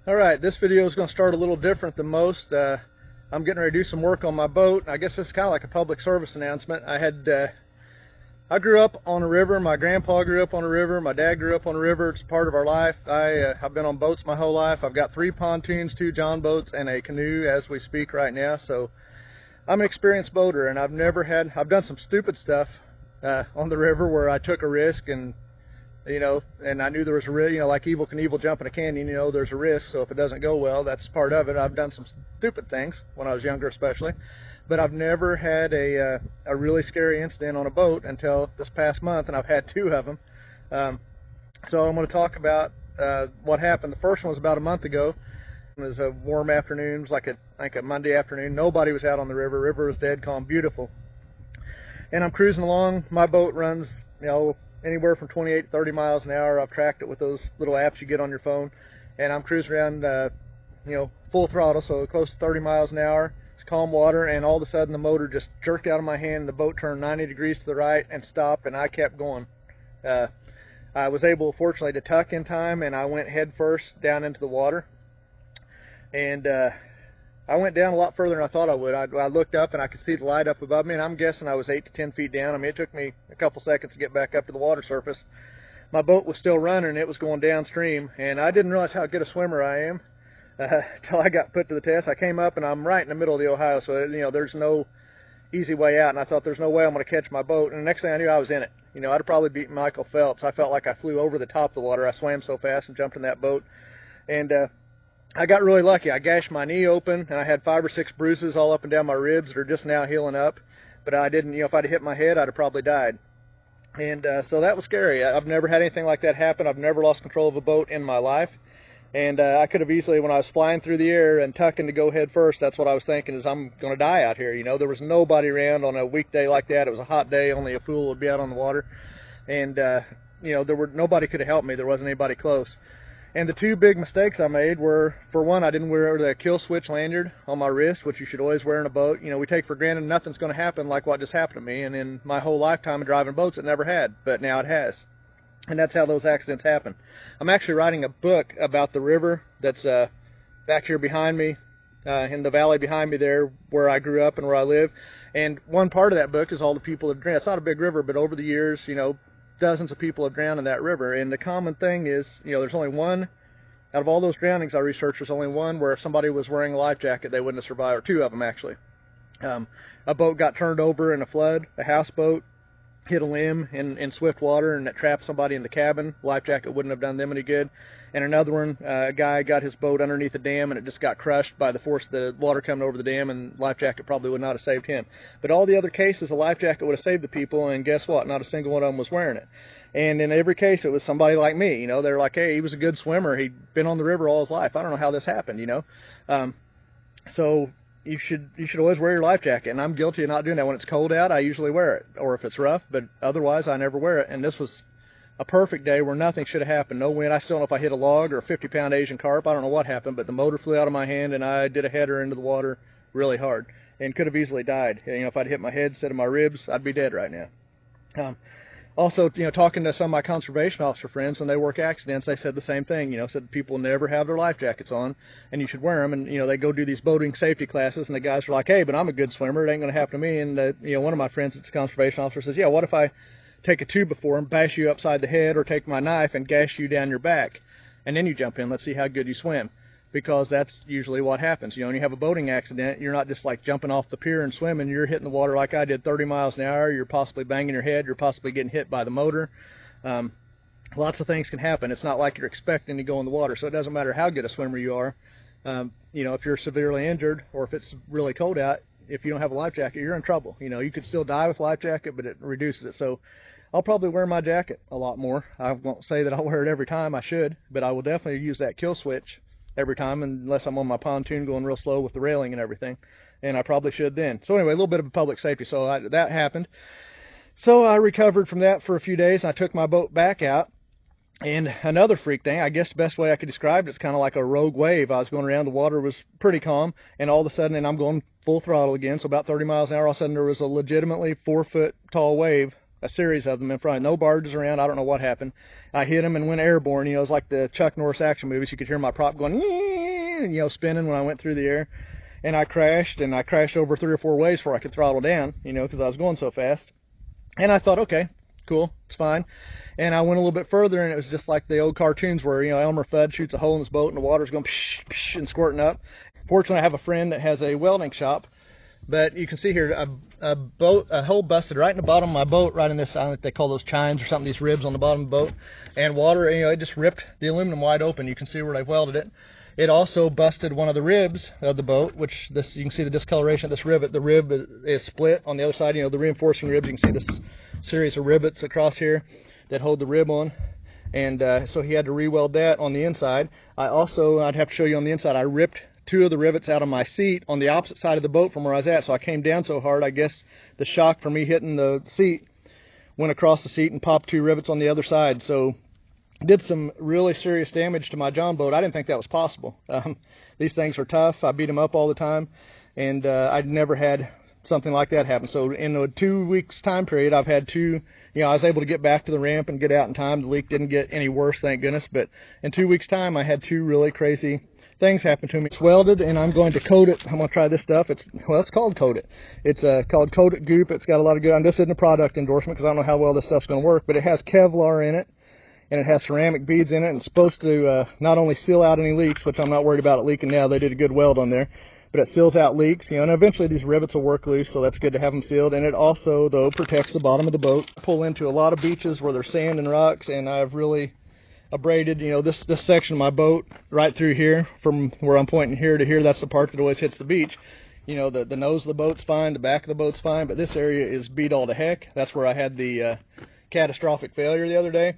Alright, this video is going to start a little different than most. I'm getting ready to do some work on my boat. I guess this is kind of like a public service announcement. I grew up on a river. My grandpa grew up on a river. My dad grew up on a river. It's part of our life. I've been on boats my whole life. I've got 3 pontoons, 2 john boats, and a canoe as we speak right now. So I'm an experienced boater, and I've done some stupid stuff on the river where I took a risk, and and I knew there was a risk, like Evel Knievel jumping a canyon, there's a risk, so if it doesn't go well, that's part of it. I've done some stupid things when I was younger especially, but I've never had a really scary incident on a boat until this past month, and I've had 2 of them. So I'm going to talk about what happened. The first one was about a month ago. It was a warm afternoon. It was like a Monday afternoon. Nobody was out on the river. The river was dead calm, beautiful. And I'm cruising along. My boat runs, anywhere from 28 to 30 miles an hour. I've tracked it with those little apps you get on your phone, and I'm cruising around, full throttle, so close to 30 miles an hour. It's calm water, and all of a sudden the motor just jerked out of my hand. The boat turned 90 degrees to the right and stopped, and I kept going. I was able, fortunately, to tuck in time, and I went head first down into the water, and I went down a lot further than I thought I would. I looked up and I could see the light up above me, and I'm guessing I was 8 to 10 feet down. I mean, it took me a couple seconds to get back up to the water surface. My boat was still running, and it was going downstream, and I didn't realize how good a swimmer I am until I got put to the test. I came up, and I'm right in the middle of the Ohio, so there's no easy way out, and I thought there's no way I'm going to catch my boat, and the next thing I knew, I was in it. I'd have probably beaten Michael Phelps. I felt like I flew over the top of the water. I swam so fast and jumped in that boat, and I got really lucky. I gashed my knee open, and I had 5 or 6 bruises all up and down my ribs that are just now healing up. But I didn't, if I'd hit my head, I'd have probably died. And so that was scary. I've never had anything like that happen. I've never lost control of a boat in my life. And I could have easily, when I was flying through the air and tucking to go head first, that's what I was thinking, is I'm going to die out here. There was nobody around on a weekday like that. It was a hot day. Only a fool would be out on the water. And, nobody could have helped me. There wasn't anybody close. And the 2 big mistakes I made were, for one, I didn't wear the kill switch lanyard on my wrist, which you should always wear in a boat. We take for granted nothing's going to happen like what just happened to me, and in my whole lifetime of driving boats, it never had, but now it has. And that's how those accidents happen. I'm actually writing a book about the river that's back here behind me, in the valley behind me there, where I grew up and where I live. And one part of that book is all the people that drowned. It's not a big river, but over the years, dozens of people have drowned in that river, and the common thing is, there's only one, out of all those drownings I researched, there's only one where if somebody was wearing a life jacket, they wouldn't have survived, or 2 of them actually. A boat got turned over in a flood, a houseboat hit a limb in swift water, and it trapped somebody in the cabin. Life jacket wouldn't have done them any good. And another one, a guy got his boat underneath a dam, and it just got crushed by the force of the water coming over the dam, and life jacket probably would not have saved him. But all the other cases, a life jacket would have saved the people, and guess what? Not a single one of them was wearing it. And in every case, it was somebody like me. They're like, hey, he was a good swimmer. He'd been on the river all his life. I don't know how this happened, So you should always wear your life jacket, and I'm guilty of not doing that. When it's cold out, I usually wear it, or if it's rough, but otherwise I never wear it. And this was a perfect day where nothing should have happened. No wind. I still don't know if I hit a log or a 50-pound Asian carp. I don't know what happened, but the motor flew out of my hand, and I did a header into the water really hard and could have easily died. If I'd hit my head instead of my ribs, I'd be dead right now. Also, talking to some of my conservation officer friends, when they work accidents, they said the same thing. Said people never have their life jackets on, and you should wear them. And they go do these boating safety classes, and the guys are like, "Hey, but I'm a good swimmer. It ain't going to happen to me." And one of my friends that's a conservation officer says, "Yeah, what if I take a 2 before and bash you upside the head, or take my knife and gash you down your back, and then you jump in? Let's see how good you swim." Because that's usually what happens. When you have a boating accident, you're not just like jumping off the pier and swimming. You're hitting the water like I did, 30 miles an hour. You're possibly banging your head. You're possibly getting hit by the motor. Lots of things can happen. It's not like you're expecting to go in the water, so it doesn't matter how good a swimmer you are. If you're severely injured, or if it's really cold out, if you don't have a life jacket, you're in trouble. You could still die with a life jacket, but it reduces it. So I'll probably wear my jacket a lot more. I won't say that I'll wear it every time. I should, but I will definitely use that kill switch every time, unless I'm on my pontoon going real slow with the railing and everything, and I probably should then. So anyway, a little bit of a public safety. So that happened. So I recovered from that for a few days, and I took my boat back out. And another freak thing, I guess the best way I could describe it, it's kind of like a rogue wave. I was going around, the water was pretty calm, and all of a sudden, and I'm going full throttle again, so about 30 miles an hour, all of a sudden there was a legitimately 4-foot tall wave a series of them in front. No barges around. I don't know what happened. I hit them and went airborne. You know, it was like the Chuck Norris action movies. You could hear my prop going, you know, spinning when I went through the air. And I crashed over 3 or 4 ways before I could throttle down, you know, because I was going so fast. And I thought, okay, cool, it's fine. And I went a little bit further, and it was just like the old cartoons where, you know, Elmer Fudd shoots a hole in his boat and the water's going psh, psh, and squirting up. Fortunately, I have a friend that has a welding shop. But you can see here a hole busted right in the bottom of my boat, right in this, I don't know if they call those chines or something, these ribs on the bottom of the boat. And water, you know, it just ripped the aluminum wide open. You can see where they welded it. It also busted one of the ribs of the boat, which this, you can see the discoloration of this rivet. The rib is split on the other side, you know, the reinforcing ribs. You can see this series of rivets across here that hold the rib on. And so he had to re-weld that on the inside. I'd have to show you on the inside, I ripped 2 of the rivets out of my seat on the opposite side of the boat from where I was at. So I came down so hard, I guess the shock from me hitting the seat went across the seat and popped 2 rivets on the other side. So did some really serious damage to my John boat. I didn't think that was possible. These things are tough. I beat them up all the time, and I'd never had something like that happen. So in a 2 weeks time period, I've had 2, you know, I was able to get back to the ramp and get out in time. The leak didn't get any worse, thank goodness. But in 2 weeks time, I had 2 really crazy things happen to me. It's welded, and I'm going to coat it. I'm going to try this stuff. It's called Coat It. It's called Coat It Goop. It's got a lot of good, and this isn't a product endorsement because I don't know how well this stuff's going to work, but it has Kevlar in it, and it has ceramic beads in it, and it's supposed to not only seal out any leaks, which I'm not worried about it leaking now. They did a good weld on there, but it seals out leaks, you know, and eventually these rivets will work loose, so that's good to have them sealed. And it also, though, protects the bottom of the boat. I pull into a lot of beaches where there's sand and rocks, and I've really abraded, you know, this section of my boat right through here, from where I'm pointing here to here. That's the part that always hits the beach. You know, the nose of the boat's fine, the back of the boat's fine, but this area is beat all to heck. That's where I had the catastrophic failure the other day.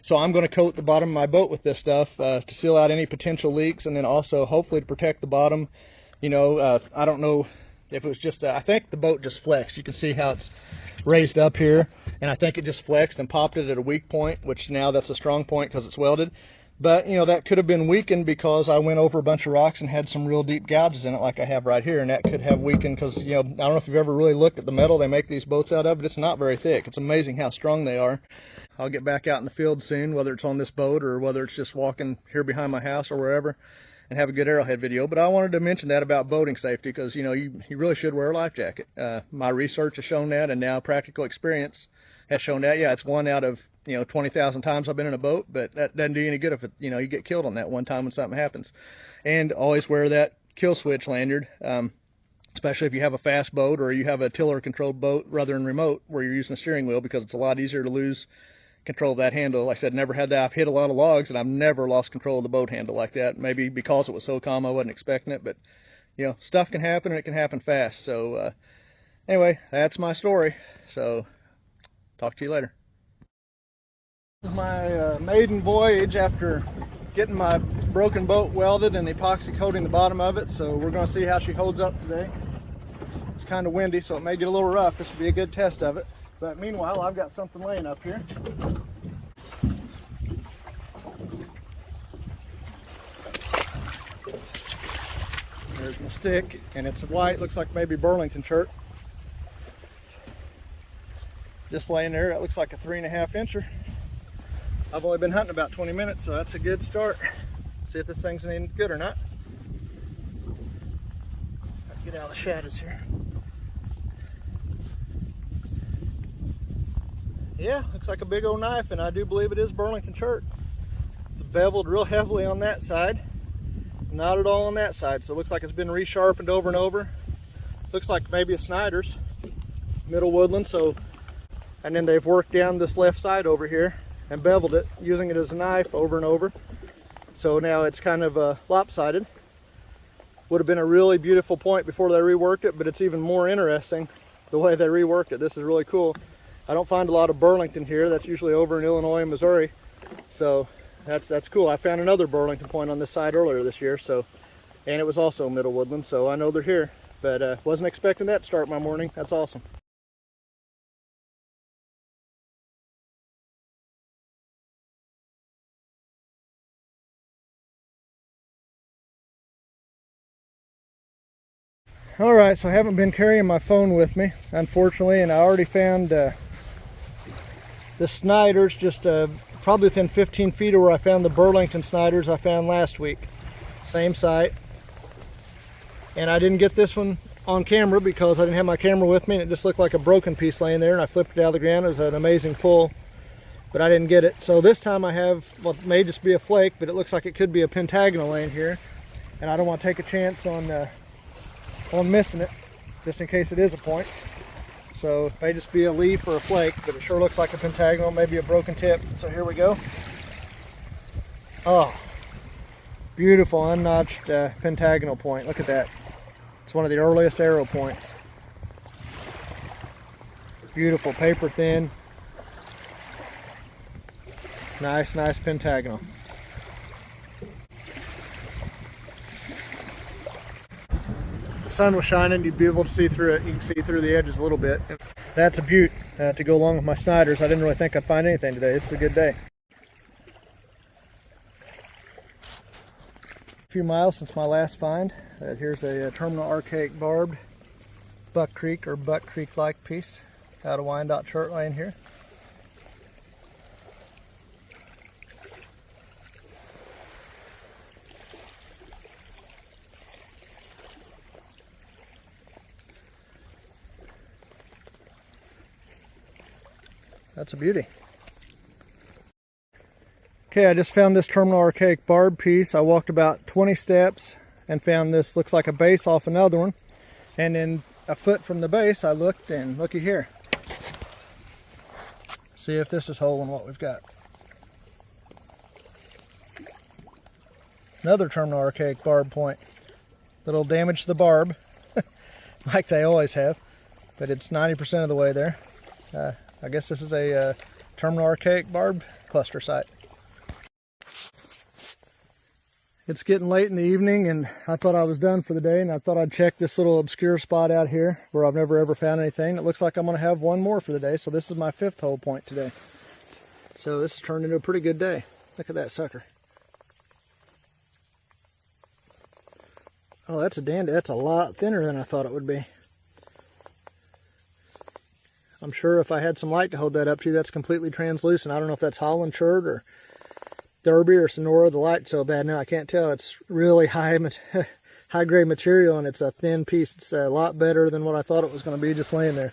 So I'm going to coat the bottom of my boat with this stuff to seal out any potential leaks, and then also hopefully to protect the bottom. You know, I don't know if it was just, I think the boat just flexed. You can see how it's raised up here, and I think it just flexed and popped it at a weak point, which now that's a strong point because it's welded. But, you know, that could have been weakened because I went over a bunch of rocks and had some real deep gouges in it like I have right here, and that could have weakened because, you know, I don't know if you've ever really looked at the metal they make these boats out of, but it's not very thick. It's amazing how strong they are. I'll get back out in the field soon, whether it's on this boat or whether it's just walking here behind my house or wherever, and have a good arrowhead video. But I wanted to mention that about boating safety because, you know, you really should wear a life jacket. My research has shown that, and now practical experience has shown that. Yeah, it's 1 out of, you know, 20,000 times I've been in a boat, but that doesn't do you any good if it, you know, you get killed on that one time when something happens. And always wear that kill switch lanyard, especially if you have a fast boat or you have a tiller controlled boat rather than remote where you're using a steering wheel, because it's a lot easier to lose control of that handle. Like I said, never had that. I've hit a lot of logs and I've never lost control of the boat handle like that. Maybe because it was so calm I wasn't expecting it, but you know, stuff can happen and it can happen fast. So anyway, that's my story. So talk to you later. This is my maiden voyage after getting my broken boat welded and epoxy coating the bottom of it. So we're going to see how she holds up today. It's kind of windy, so it may get a little rough. This will be a good test of it. But meanwhile, I've got something laying up here. There's my stick, and it's white. Looks like maybe Burlington shirt. Just laying there. It looks like a 3.5 incher. I've only been hunting about 20 minutes, so that's a good start. See if this thing's any good or not. Let's get out of the shadows here. Yeah, looks like a big old knife, and I do believe it is Burlington shirt. It's beveled real heavily on that side, not at all on that side, so it looks like it's been resharpened over and over. Looks like maybe a Snyder's middle woodland. So, and then they've worked down this left side over here and beveled it, using it as a knife over and over. So now it's kind of lopsided. Would have been a really beautiful point before they reworked it, but it's even more interesting the way they reworked it. This is really cool. I don't find a lot of Burlington here. That's usually over in Illinois and Missouri. So that's cool. I found another Burlington point on this side earlier this year, so, and it was also middle woodland, so I know they're here. But wasn't expecting that to start my morning. That's awesome. Alright, so I haven't been carrying my phone with me, unfortunately, and I already found the Snyders just probably within 15 feet of where I found the Burlington Snyders I found last week. Same sight. And I didn't get this one on camera because I didn't have my camera with me, and it just looked like a broken piece laying there, and I flipped it out of the ground. It was an amazing pull, but I didn't get it. So this time I have what may just be a flake, but it looks like it could be a pentagonal laying here, and I don't want to take a chance on missing it, just in case it is a point. So it may just be a leaf or a flake, but it sure looks like a pentagonal, maybe a broken tip. So here we go. Oh, beautiful unnotched pentagonal point. Look at that. It's one of the earliest arrow points. Beautiful, paper thin. Nice pentagonal. The sun was shining, you'd be able to see through it. You can see through the edges a little bit. That's a beaut to go along with my Snyders. I didn't really think I'd find anything today. This is a good day. A few miles since my last find. Here's a terminal archaic barbed Buck Creek or Buck Creek-like piece out of Wyandotte Chart laying here. That's a beauty. Okay, I just found this terminal archaic barb piece. I walked about 20 steps and found this, looks like a base off another one. And then a foot from the base, I looked, and looky here. See if this is holding what we've got. Another terminal archaic barb point. Little damage to the barb, like they always have, but it's 90% of the way there. I guess this is a terminal archaic barb cluster site. It's getting late in the evening, and I thought I was done for the day, and I thought I'd check this little obscure spot out here where I've never ever found anything. It looks like I'm going to have one more for the day, so this is my 5th hole point today. So this has turned into a pretty good day. Look at that sucker. Oh, that's a dandy. That's a lot thinner than I thought it would be. I'm sure if I had some light to hold that up to, that's completely translucent. I don't know if that's Holland Chert or Derby or Sonora. The light's so bad now I can't tell. It's really high grade material, and it's a thin piece. It's a lot better than what I thought it was going to be just laying there.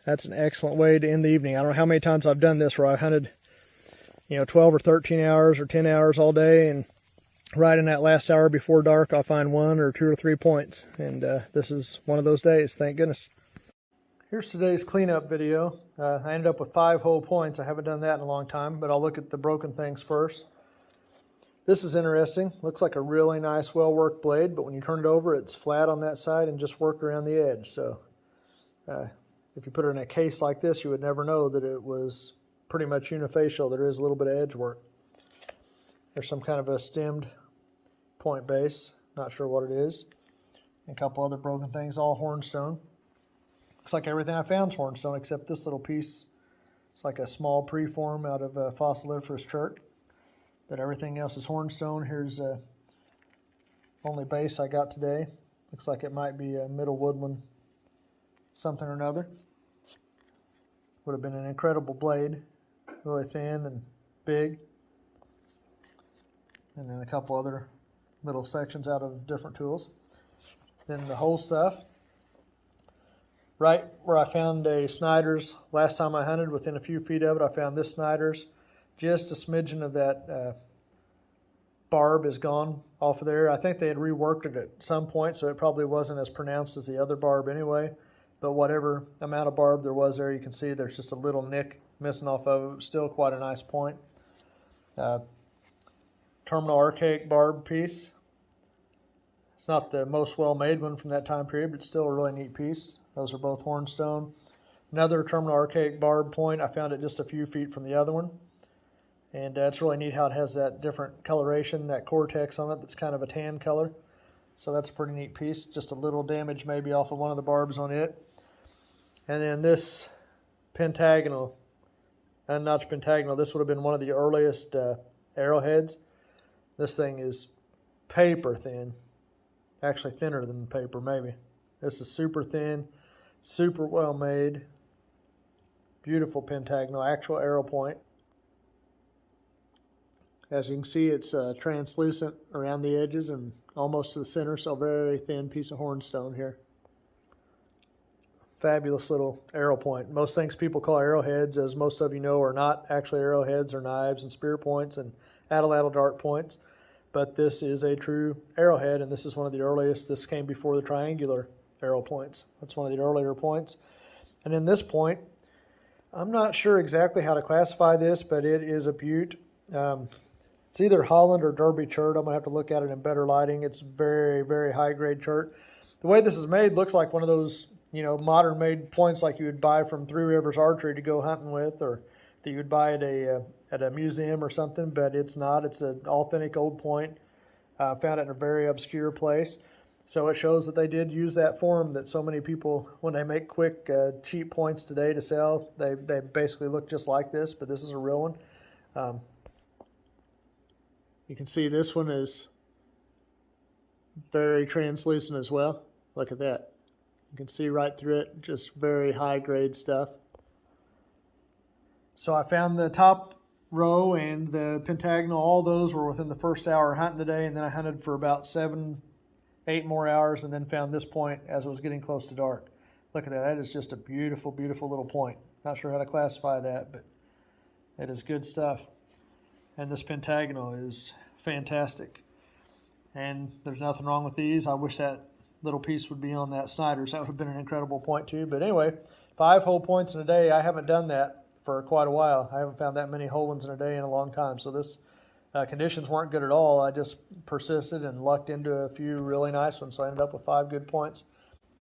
That's an excellent way to end the evening. I don't know how many times I've done this where I've hunted, 12 or 13 hours or 10 hours all day, and right in that last hour before dark I'll find 1 or 2 or 3 points, and this is one of those days, thank goodness. Here's today's cleanup video. I ended up with 5 whole points. I haven't done that in a long time, but I'll look at the broken things first. This is interesting. Looks like a really nice, well-worked blade, but when you turn it over, it's flat on that side and just worked around the edge. So if you put it in a case like this, you would never know that it was pretty much unifacial. There is a little bit of edge work. There's some kind of a stemmed point base. Not sure what it is. And a couple other broken things, all hornstone. Looks like everything I found is hornstone except this little piece. It's like a small preform out of a fossiliferous chert. But everything else is hornstone. Here's the only base I got today. Looks like it might be a middle woodland something or another. Would have been an incredible blade. Really thin and big. And then a couple other little sections out of different tools. Then the whole stuff. Right where I found a Snyders last time I hunted, within a few feet of it, I found this Snyders. Just a smidgen of that barb is gone off of there. I think they had reworked it at some point, so it probably wasn't as pronounced as the other barb anyway. But whatever amount of barb there was there, you can see there's just a little nick missing off of it. Still quite a nice point. Terminal archaic barb piece. It's not the most well-made one from that time period, but it's still a really neat piece. Those are both hornstone. Another terminal archaic barb point. I found it just a few feet from the other one. And it's really neat how it has that different coloration, that cortex on it that's kind of a tan color. So that's a pretty neat piece. Just a little damage maybe off of one of the barbs on it. And then this pentagonal, unnotched pentagonal, this would have been one of the earliest arrowheads. This thing is paper thin. Actually thinner than paper, maybe. This is super thin, super well made. Beautiful pentagonal, actual arrow point. As you can see, it's translucent around the edges and almost to the center, so very thin piece of hornstone here. Fabulous little arrow point. Most things people call arrowheads, as most of you know, are not actually arrowheads, or knives and spear points and atlatl dart points. But this is a true arrowhead, and this is one of the earliest. This came before the triangular arrow points. That's one of the earlier points. And in this point, I'm not sure exactly how to classify this, but it is a butte. It's either Holland or Derby chert. I'm going to have to look at it in better lighting. It's very, very high-grade chert. The way this is made looks like one of those, modern-made points like you would buy from Three Rivers Archery to go hunting with, or that you would buy at a museum or something, but it's not. It's an authentic old point. Found it in a very obscure place. So it shows that they did use that form that so many people, when they make quick, cheap points today to sell, they basically look just like this, but this is a real one. You can see this one is very translucent as well. Look at that. You can see right through it, just very high grade stuff. So I found the top row and the pentagonal, all those were within the first hour hunting today, and then I hunted for about 7-8 more hours and then found this point as it was getting close to dark. Look at that. That is just a beautiful, beautiful little point. Not sure how to classify that, but it is good stuff. And this pentagonal is fantastic. And there's nothing wrong with these. I wish that little piece would be on that Snyder's. That would have been an incredible point too. But anyway, 5 whole points in a day. I haven't done that for quite a while. I haven't found that many whole ones in a day in a long time. So this conditions weren't good at all. I just persisted and lucked into a few really nice ones. So I ended up with 5 good points.